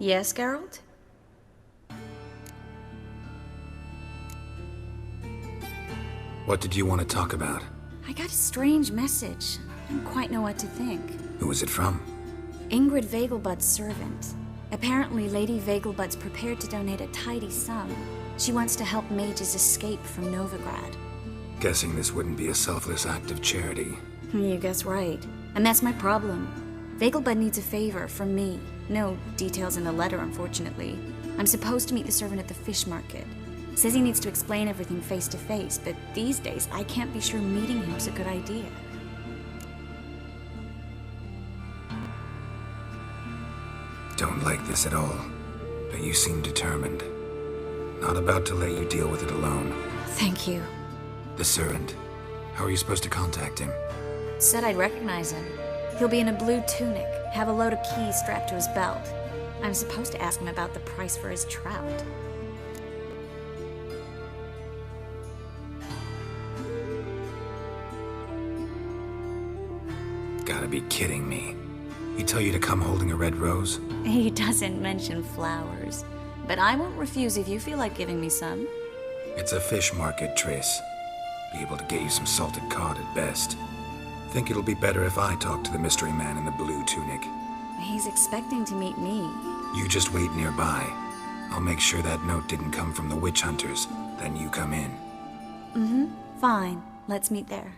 Yes, Geralt? What did you want to talk about? I got a strange message. I don't quite know what to think. Who was it from? Ingrid Vegelbud's servant. Apparently, Lady Vegelbud's prepared to donate a tidy sum. She wants to help mages escape from Novigrad. Guessing this wouldn't be a selfless act of charity. You guess right. And that's my problem. Vegelbud needs a favor from me. No details in the letter, unfortunately. I'm supposed to meet the servant at the fish market. Says he needs to explain everything face to face, but these days I can't be sure meeting him's a good idea. Don't like this at all, but you seem determined. Not about to let you deal with it alone. Thank you. The servant. How are you supposed to contact him? Said I'd recognize him. He'll be in a blue tunic, have a load of keys strapped to his belt. I'm supposed to ask him about the price for his trout. Gotta be kidding me. He tell you to come holding a red rose? He doesn't mention flowers, but I won't refuse if you feel like giving me some. It's a fish market, Triss. Be able to get you some salted cod at best. Think it'll be better if I talk to the mystery man in the blue tunic. He's expecting to meet me. You just wait nearby. I'll make sure that note didn't come from the witch hunters. Then you come in. Mm-hmm. Fine. Let's meet there.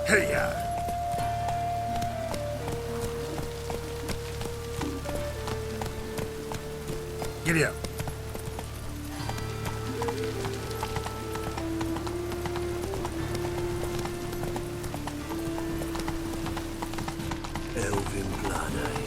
Hey-ya! Giddy up. Elvin blood, eh?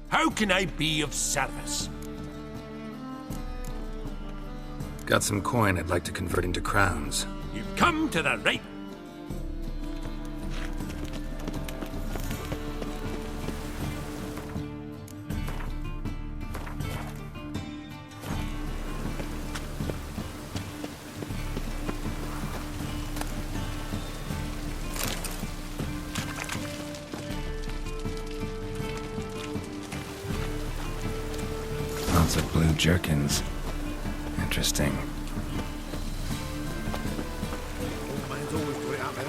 How can I be of service? Got some coin I'd like to convert into crowns. You've come to the right. Lots of blue jerkins. Interesting. Old man's always got it up, eh?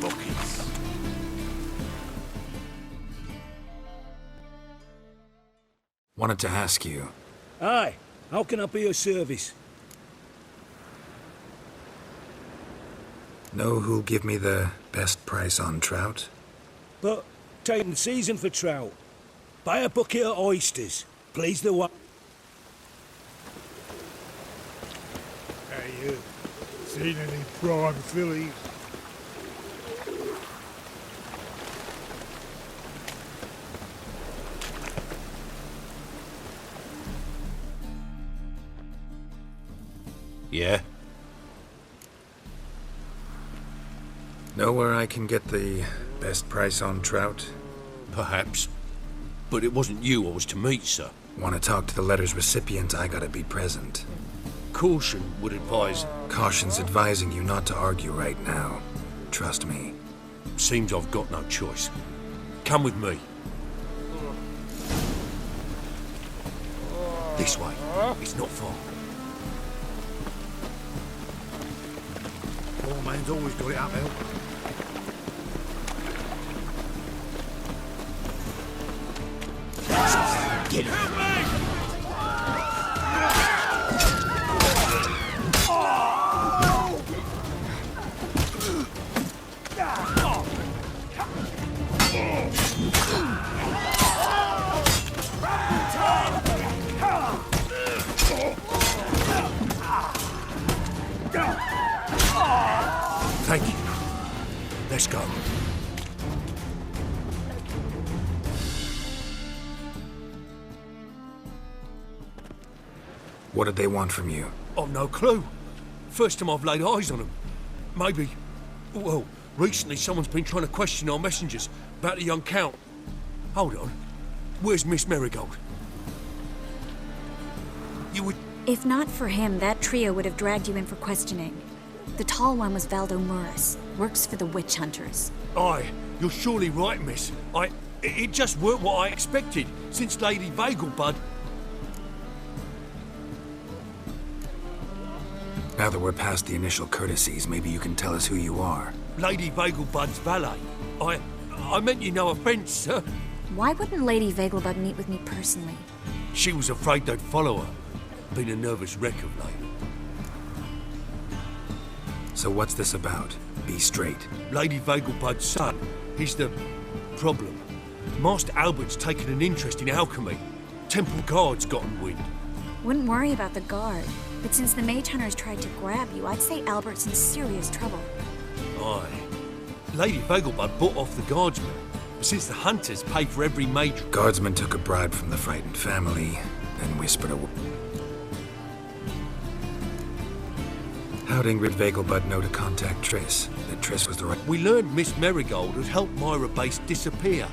Buckets. Wanted to ask you, Aye, how can I be of service? know who'll give me the best price on trout? But, taking the season for trout. Buy a bucket of oysters. Please the one. Hey, you. Seen any prime fillies? Yeah? Know where I can get the best price on trout? Perhaps. But it wasn't you I was to meet, sir. Want to talk to the letter's recipient, I gotta be present. Caution would advise. Caution's advising you not to argue right now. Trust me. Seems I've got no choice. Come with me. This way. It's not far. Poor man's always got it uphill. Get it. Thank you. Let's go. What did they want from you? I've no clue. First time I've laid eyes on them. Maybe... Well, recently someone's been trying to question our messengers about the young Count. Hold on. Where's Miss Merigold? You would... If not for him, that trio would have dragged you in for questioning. The tall one was Valdo Muris, works for the witch hunters. Aye, you're surely right, miss. It just weren't what I expected, since Lady Vegelbud... Now that we're past the initial courtesies, maybe you can tell us who you are. Lady Vegelbud's valet. I meant you no offence, sir. Why wouldn't Lady Vegelbud meet with me personally? She was afraid they'd follow her. Been a nervous wreck of late. So what's this about? Be straight. Lady Vegelbud's son, he's the problem. Master Albert's taken an interest in alchemy. Temple guards gotten wind. Wouldn't worry about the guard, but since the mage hunters tried to grab you, I'd say Albert's in serious trouble. Aye. Lady Vegelbud bought off the guardsmen, but since the hunters pay for every mage... Guardsman took a bribe from the frightened family, then whispered a... How'd Ingrid Vegelbud know to contact Triss? That Triss was the right... We learned Miss Merigold had helped Myra Base disappear.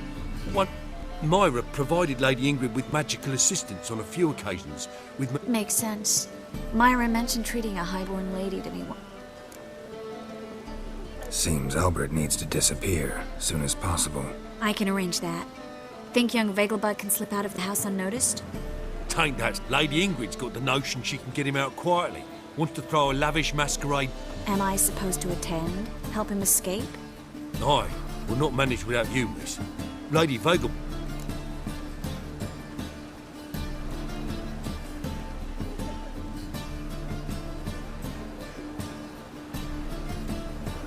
Myra provided Lady Ingrid with magical assistance on a few occasions with... Makes sense. Myra mentioned treating a highborn lady to be one. Seems Albert needs to disappear soon as possible. I can arrange that. Think young Vegelbud can slip out of the house unnoticed? Tain't that. Lady Ingrid's got the notion she can get him out quietly. Wants to throw a lavish masquerade. Am I supposed to attend? Help him escape? Aye, we'll not manage without you, miss. Lady Vegel...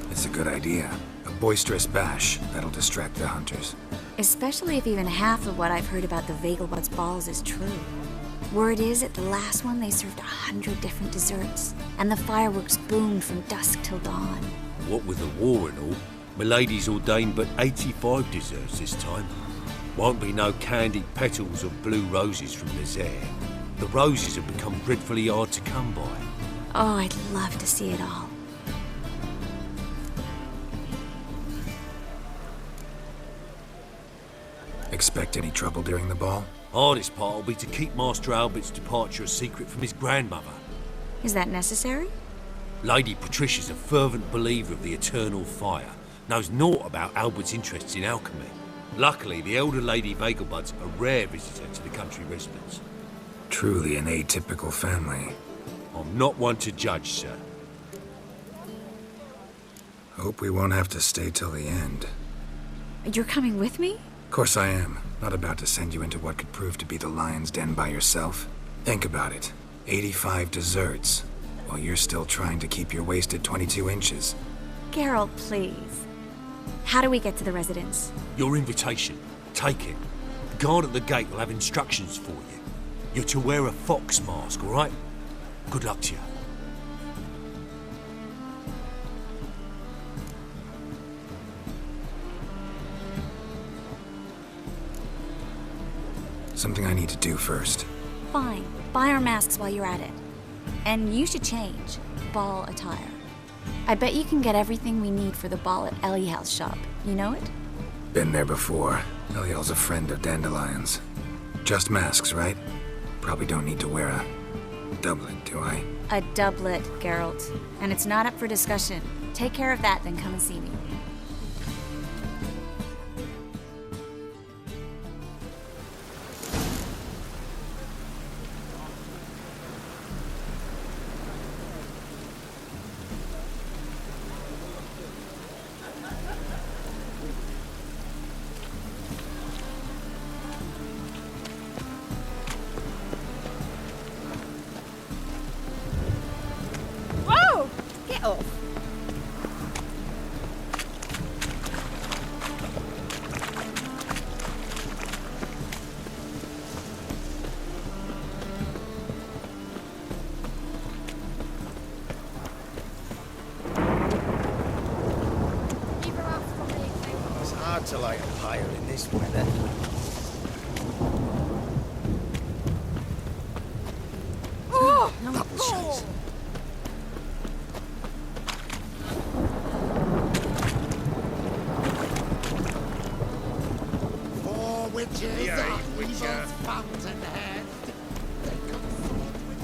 It's a good idea. A boisterous bash that'll distract the hunters. Especially if even half of what I've heard about the Vegelbud's balls is true. Word is, at the last one, they served 100 different desserts, and the fireworks boomed from dusk till dawn. What with the war and all, Milady's ordained but 85 desserts this time. Won't be no candied petals of blue roses from Nazaire. The roses have become dreadfully hard to come by. Oh, I'd love to see it all. Expect any trouble during the ball? Hardest part will be to keep Master Albert's departure a secret from his grandmother. Is that necessary? Lady Patricia's a fervent believer of the eternal fire, knows naught about Albert's interests in alchemy. Luckily, the elder Lady Vegelbud's a rare visitor to the country residence. Truly an atypical family. I'm not one to judge, sir. Hope we won't have to stay till the end. You're coming with me? Of course I am. Not about to send you into what could prove to be the lion's den by yourself. Think about it. 85 desserts, while you're still trying to keep your waist at 22 inches. Geralt, please. How do we get to the residence? Your invitation. Take it. The guard at the gate will have instructions for you. You're to wear a fox mask, all right? Good luck to you. Something I need to do first. Fine. Buy our masks while you're at it. And you should change. Ball attire. I bet you can get everything we need for the ball at Eliel's shop. You know it? Been there before. Eliel's a friend of Dandelion's. Just masks, right? Probably don't need to wear a doublet, do I? A doublet, Geralt. And it's not up for discussion. Take care of that, then come and see me. Whoa! Get off. It's hard to light a fire in this weather. Oh! Buckle-shoes. Four witches of evil's fountainhead. They consort with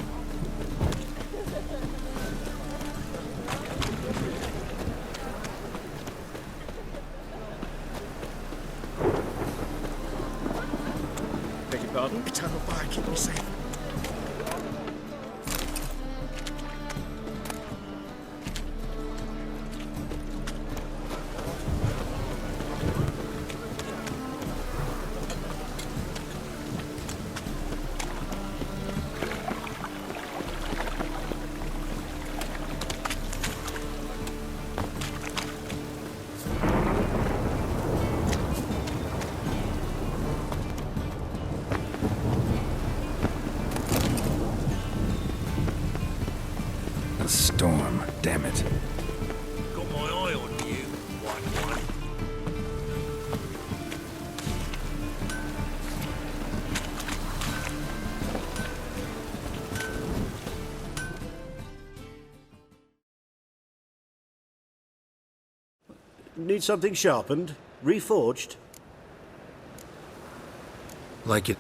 Beg your pardon? eternal fire, keep me safe. A storm, damn it. Got my eye on you, white one. Need something sharpened? Reforged? Like it.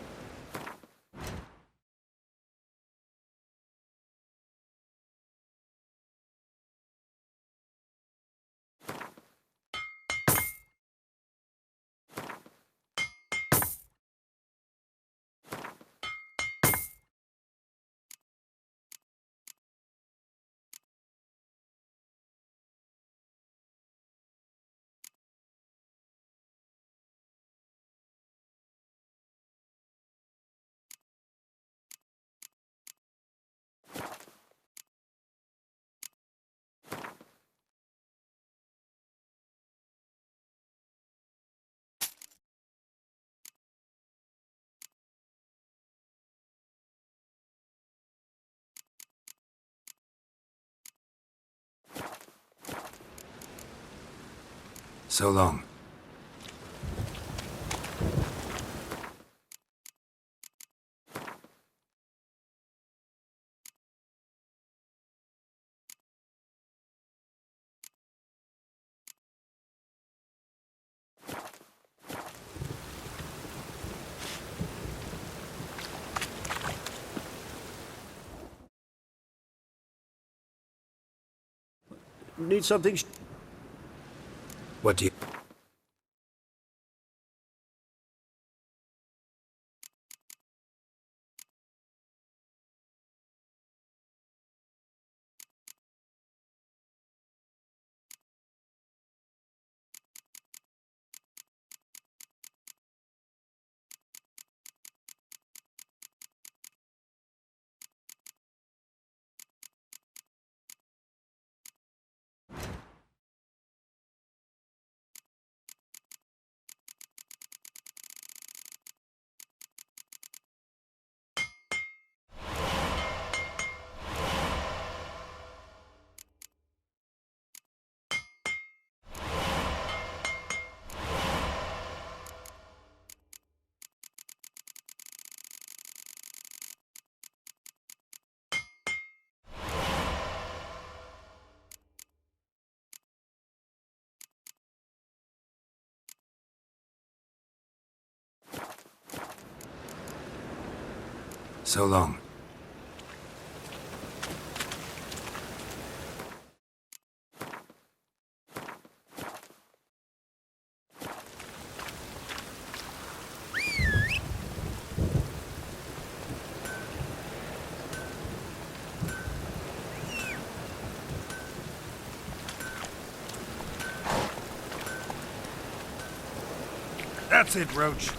So long. Need something... What do you... So long. That's it, Roach.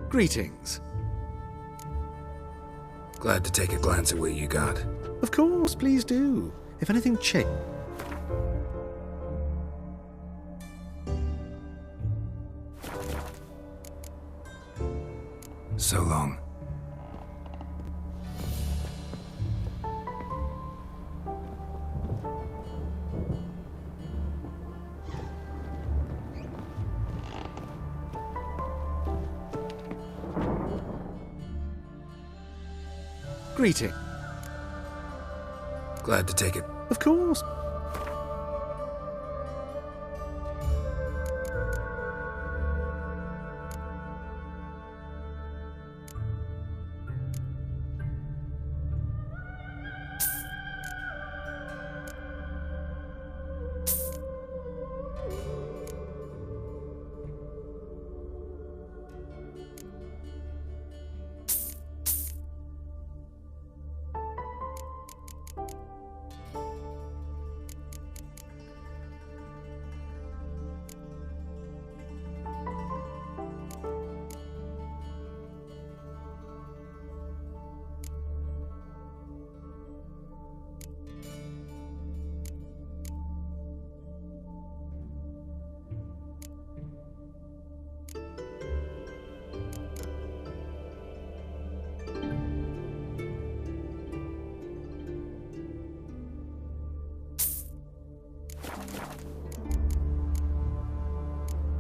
Greetings. Glad to take a glance at what you got. Of course, please do. If anything changes. So long. Greeting. Glad to take it. Of course.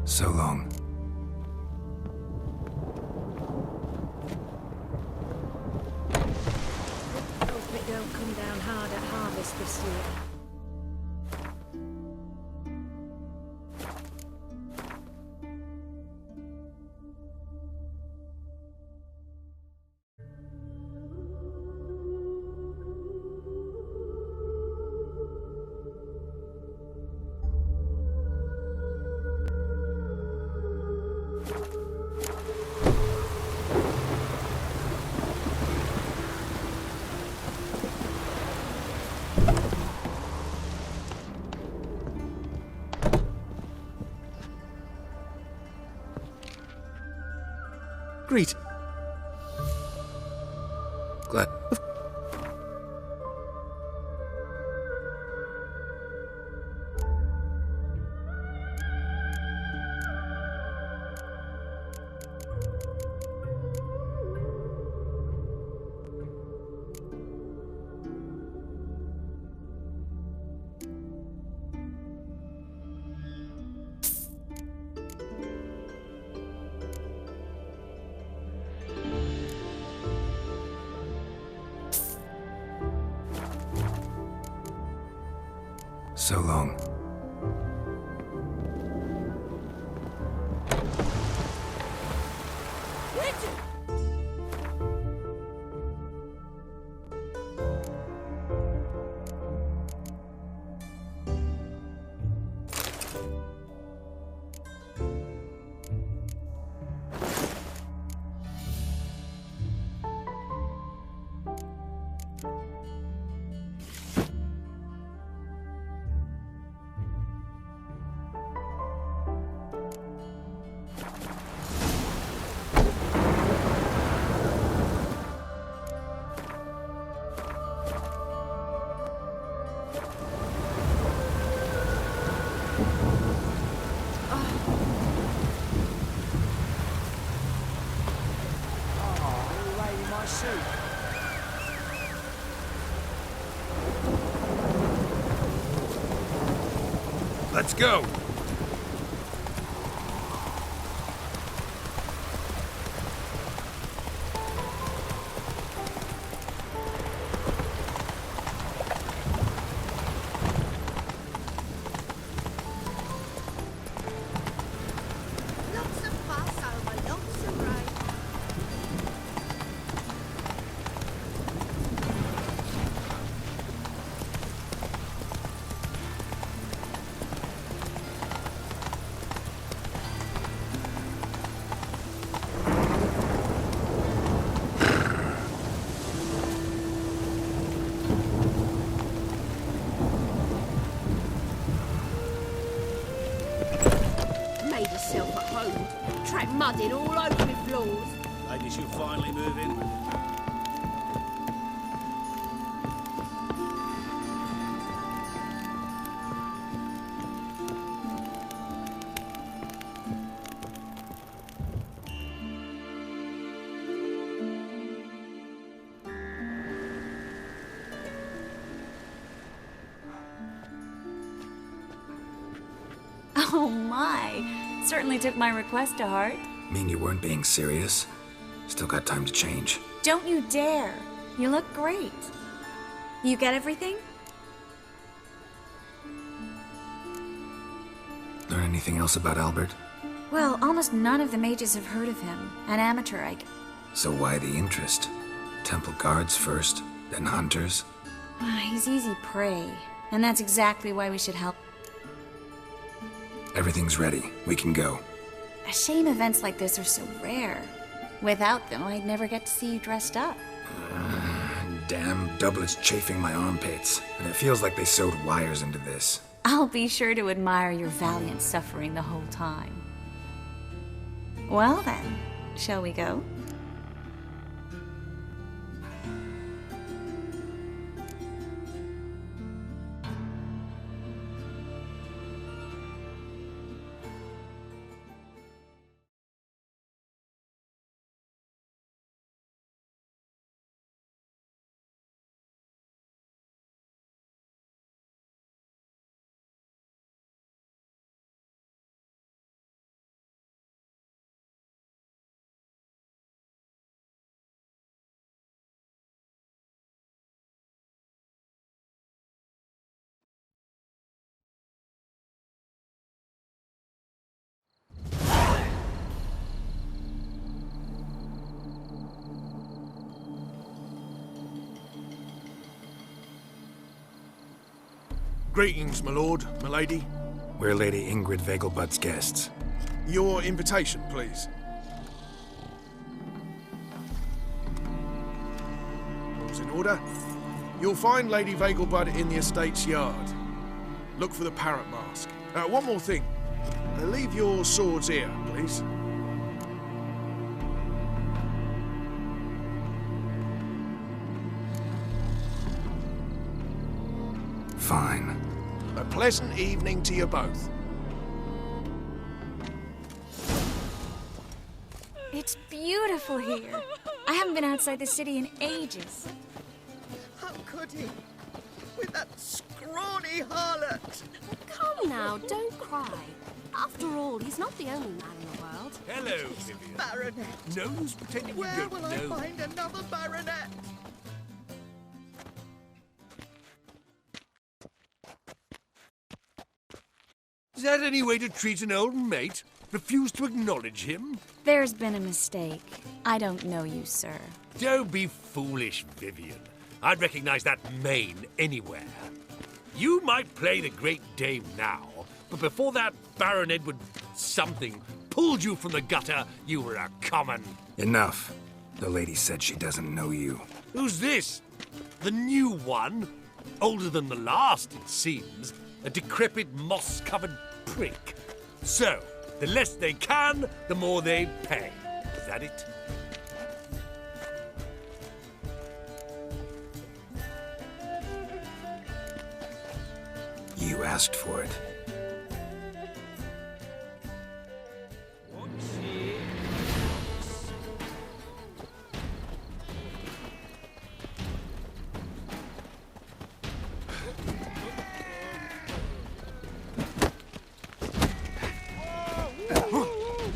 So long. Hope it don't come down hard at harvest this year. Greet. Glad. So long. Let's go. Lots of fuss over lots of rain. Made herself at home. Track mudding all over my floors. Ladies, you'll finally move in. Oh my! Certainly took my request to heart. Mean you weren't being serious? Still got time to change. Don't you dare! You look great. You get everything? Learn anything else about Albert? Well, almost none of the mages have heard of him. An amateur, I guess. So why the interest? Temple guards first, then hunters? He's easy prey. And that's exactly why we should help. Everything's ready. We can go. A shame events like this are so rare. Without them, I'd never get to see you dressed up. Damn doublets chafing my armpits. And it feels like they sewed wires into this. I'll be sure to admire your valiant suffering the whole time. Well then, shall we go? Greetings, my lord, my lady. We're Lady Ingrid Vegelbud's guests. Your invitation, please. All's in order. You'll find Lady Vegelbud in the estate's yard. Look for the parrot mask. One more thing. Leave your swords here, please. Fine. A pleasant evening to you both. It's beautiful here. I haven't been outside the city in ages. How could he? With that scrawny harlot. Come now, don't cry. After all, he's not the only man in the world. Hello, Vivian. Baronet. No use pretending you Where don't will I know. find another baronet? Is that any way to treat an old mate? Refuse to acknowledge him? There's been a mistake. I don't know you, sir. Don't be foolish, Vivian. I'd recognize that mane anywhere. You might play the Great Dame now, but before that Baron Edward something pulled you from the gutter, you were a common. Enough. The lady said she doesn't know you. Who's this? The new one? Older than the last, it seems. A decrepit, moss-covered prick. So, the less they can, the more they pay. Is that it? You asked for it.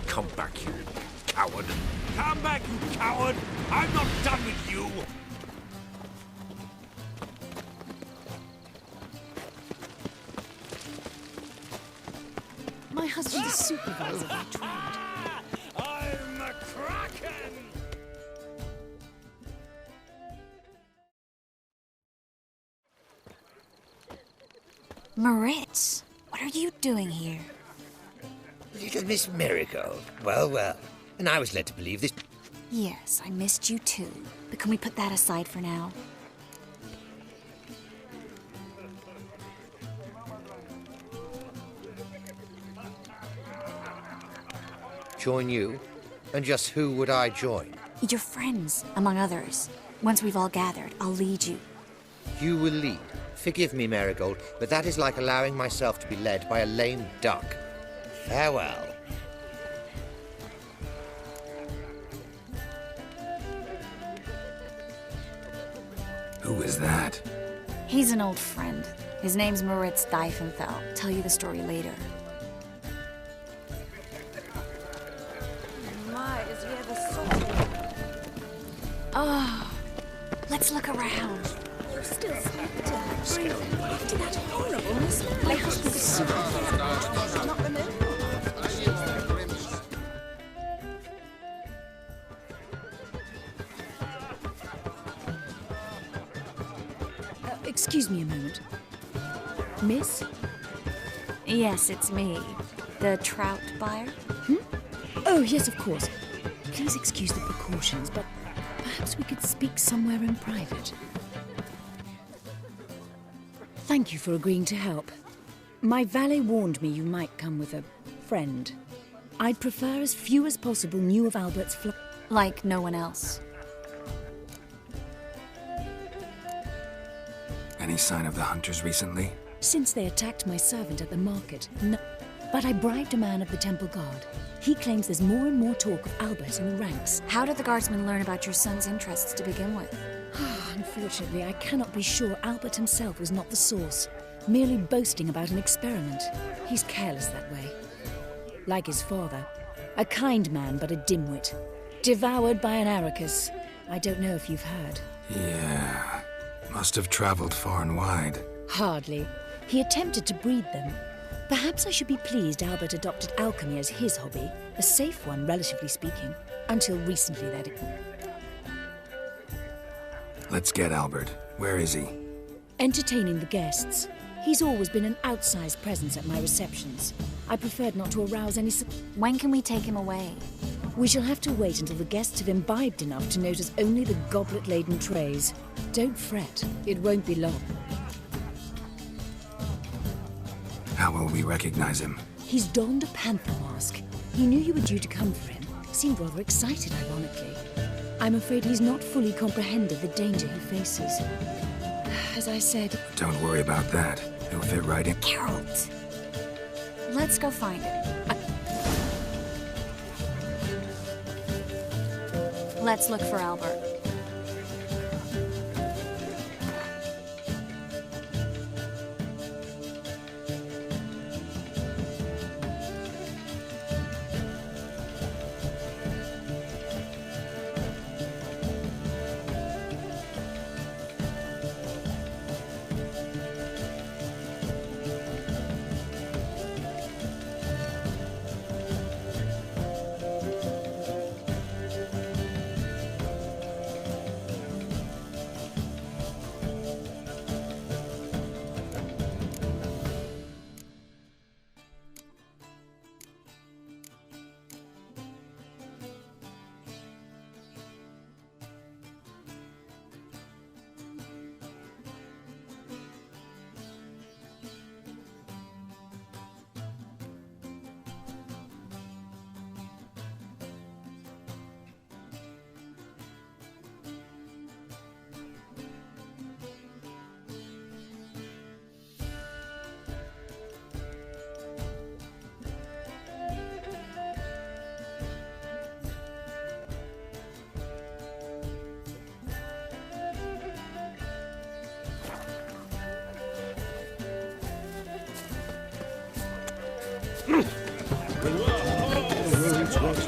Come back, you coward. Come back, you coward. I'm not done with you. My husband is supervisor by trade. I'm a kraken! Moritz, what are you doing here? Little Miss Merigold. Well, well. And I was led to believe this. Yes, I missed you too. But can we put that aside for now? Join you? And just who would I join? Your friends, among others. Once we've all gathered, I'll lead you. You will lead. Forgive me, Merigold, but that is like allowing myself to be led by a lame duck. Farewell. Who is that? He's an old friend. His name's Moritz Diefenthal. Tell you the story later. My, is he ever salty? Oh, let's look around. You still speak to her. After that horrible mistake. My husband is supervisor. Not remember. Excuse me a moment. Miss? Yes, it's me. The trout buyer? Oh, yes, of course. Please excuse the precautions, but perhaps we could speak somewhere in private. Thank you for agreeing to help. My valet warned me you might come with a friend. I'd prefer as few as possible knew of Albert's Like no one else. Any sign of the hunters recently? Since they attacked my servant at the market, no. But I bribed a man of the Temple Guard. He claims there's more and more talk of Albert in the ranks. How did the guardsmen learn about your son's interests to begin with? Unfortunately, I cannot be sure Albert himself was not the source, merely boasting about an experiment. He's careless that way. Like his father, a kind man but a dimwit. Devoured by an Arachus. I don't know if you've heard. Yeah. Must have traveled far and wide. Hardly. He attempted to breed them. Perhaps I should be pleased Albert adopted alchemy as his hobby, a safe one, relatively speaking. Until recently, that it... Let's get Albert. Where is he? Entertaining the guests. He's always been an outsized presence at my receptions. I preferred not to arouse any... When can we take him away? We shall have to wait until the guests have imbibed enough to notice only the goblet-laden trays. Don't fret. It won't be long. How will we recognize him? He's donned a panther mask. He knew you were due to come for him. Seemed rather excited, ironically. I'm afraid he's not fully comprehended the danger he faces. As I said... Don't worry about that. He'll fit right in. Geralt! Let's go find him. Let's look for Albert. You're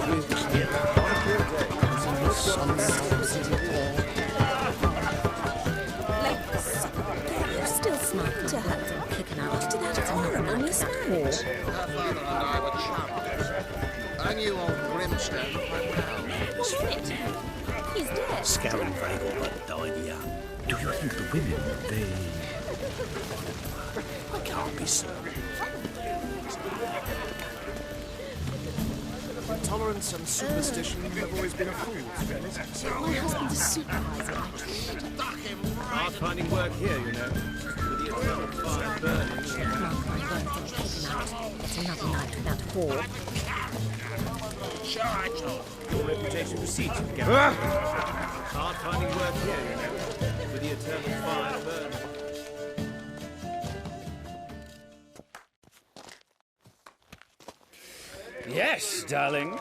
still smart to her. Kicking out. Did that horrible mismarriage? Her father and I were chums. I knew old Grimstone quite well. What of it? He's dead. Scouring Vegal died young. Do you think the women, they... I can't be certain. Tolerance and superstition have always been a fool's friend. My husband is supervisor. Hard finding work here, you know. With the eternal fire burning. Mark my words, I'll kick him out. It's another night with that whore. Your reputation precedes you, Gareth. Hard finding work here, you know. With the eternal fire burning. Yes, darling.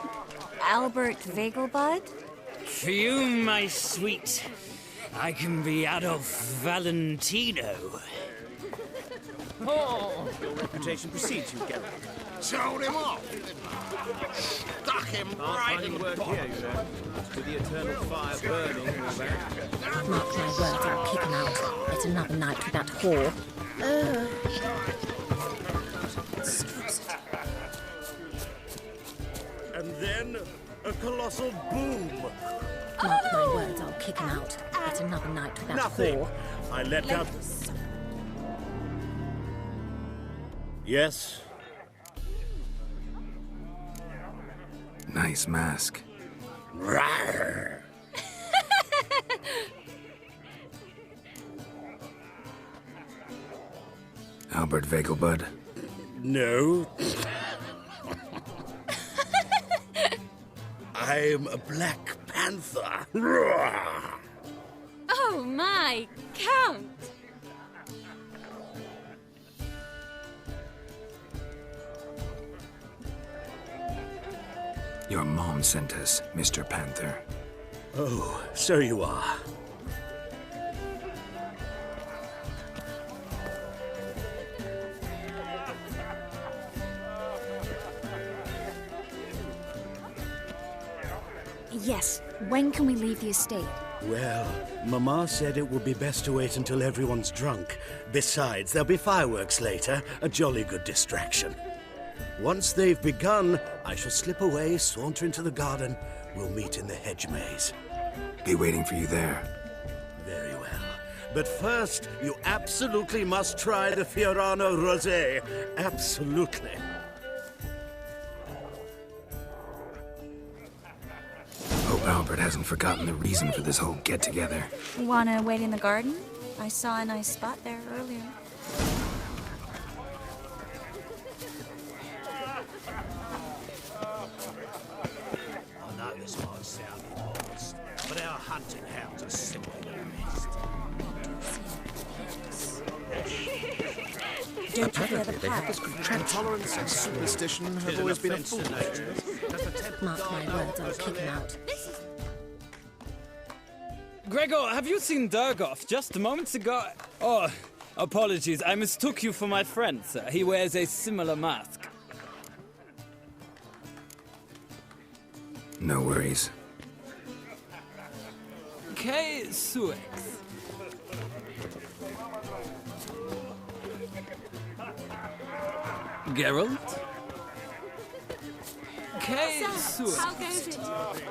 Albert Vegelbud? For you, my sweet, I can be Adolf Valentino. Oh, your reputation precedes you, Gareth. Sold him off. Stuck him right in the work here, you know. With the eternal fire burning and all that. Mark my words, I'll kick him out. It's another night with that whore. And then a colossal boom. Mark my words, I'll kick him out. It's another night with that Nothing. whore. I let out. Yes. Nice mask. Rawr. Albert Vegelbud. No. I'm a Black Panther. Rawr. Oh my, Count! Your mom sent us, Mr. Panther. Oh, so you are. Yes. When can we leave the estate? Well, Mama said it would be best to wait until everyone's drunk. Besides, there'll be fireworks later, a jolly good distraction. Once they've begun, I shall slip away, saunter into the garden. We'll meet in the hedge maze. Be waiting for you there. Very well. But first, you absolutely must try the Fiorano Rosé. Absolutely. Hope Albert hasn't forgotten the reason for this whole get-together. Wanna wait in the garden? I saw a nice spot there earlier. I know this might sound modest, but our hunting hounds are simply the best. Don't you feel the They have this pie? contraction. Tolerance and superstition have always been a fool's friend. Mark my words, I'll kick him out. Gregor, have you seen Durgoff just moments ago? Oh, apologies. I mistook you for my friend, sir. He wears a similar mask. No worries. K. Suex. Geralt? K. Suex. How goes it?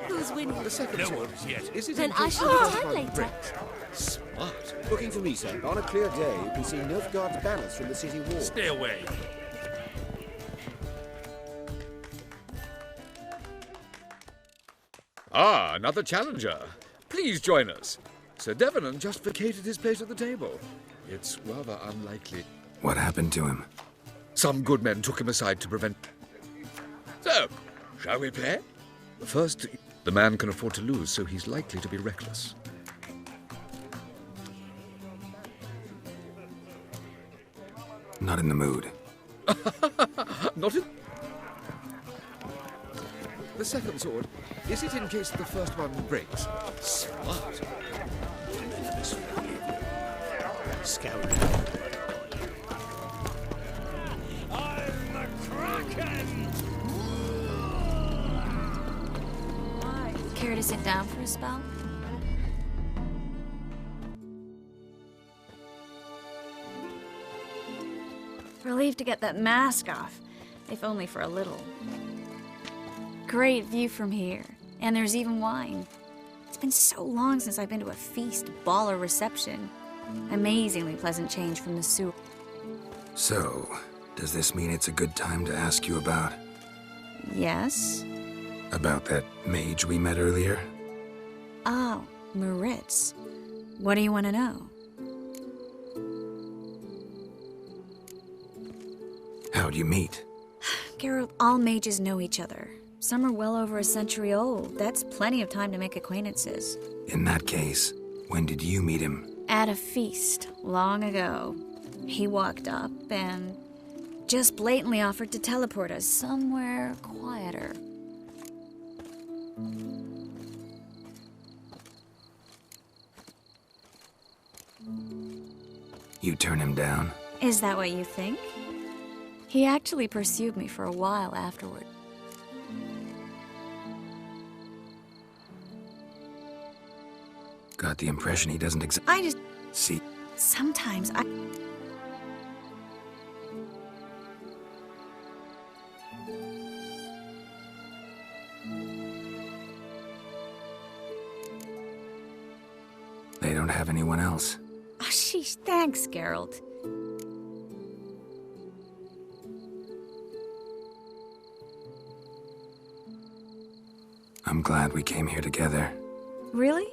Who's winning? The second sword Yet. Is it Then in I case shall you return find later. bricks? Smart. Looking for me, sir. On a clear day, you can see Nilfgaard's banners from the city wall. Stay away. Ah, another challenger. Please join us. Sir Devenant just vacated his place at the table. It's rather unlikely. What happened to him? Some good men took him aside to prevent... So, shall we play? First, the man can afford to lose, so he's likely to be reckless. Not in the mood. Not in... The second sword. Is it in case the first one breaks? Smart. Scouring. I'm the Kraken! to sit down for a spell? Relieved to get that mask off, if only for a little. Great view from here, and there's even wine. It's been so long since I've been to a feast, ball, or reception. Amazingly pleasant change from the sewer. So, does this mean it's a good time to ask you about... Yes? About that mage we met earlier? Oh, Maritz. What do you want to know? How'd you meet? Geralt, all mages know each other. Some are well over a century old. That's plenty of time to make acquaintances. In that case, when did you meet him? At a feast, long ago. He walked up and just blatantly offered to teleport us somewhere quieter. You turn him down? Is that what you think? He actually pursued me for a while afterward. Got the impression he doesn't I just... See? Sometimes I... They don't have anyone else. Oh, sheesh, thanks, Geralt. I'm glad we came here together. Really?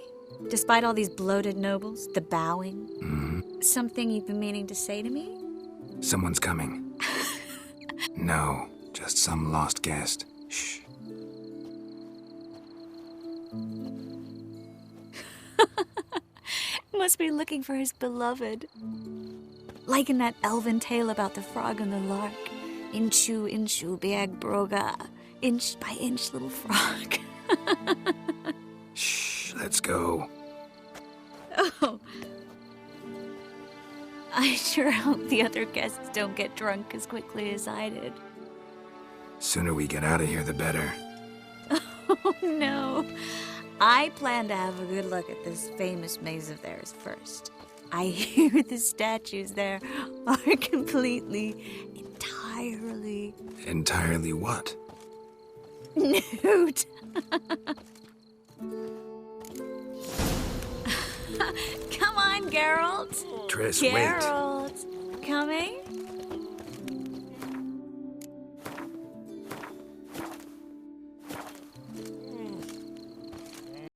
Despite all these bloated nobles, the bowing? Mm-hmm. Something you've been meaning to say to me? Someone's coming. No, just some lost guest. Shh. Must be looking for his beloved. Like in that elven tale about the frog and the lark. Inchu, inchu, biag broga. Inch by inch, little frog. Shh, let's go. Oh. I sure hope the other guests don't get drunk as quickly as I did. Sooner we get out of here, the better. Oh, no. I plan to have a good look at this famous maze of theirs first. I hear the statues there are entirely... Entirely what? Nude. Come on, Geralt. Triss, Geralt. Coming?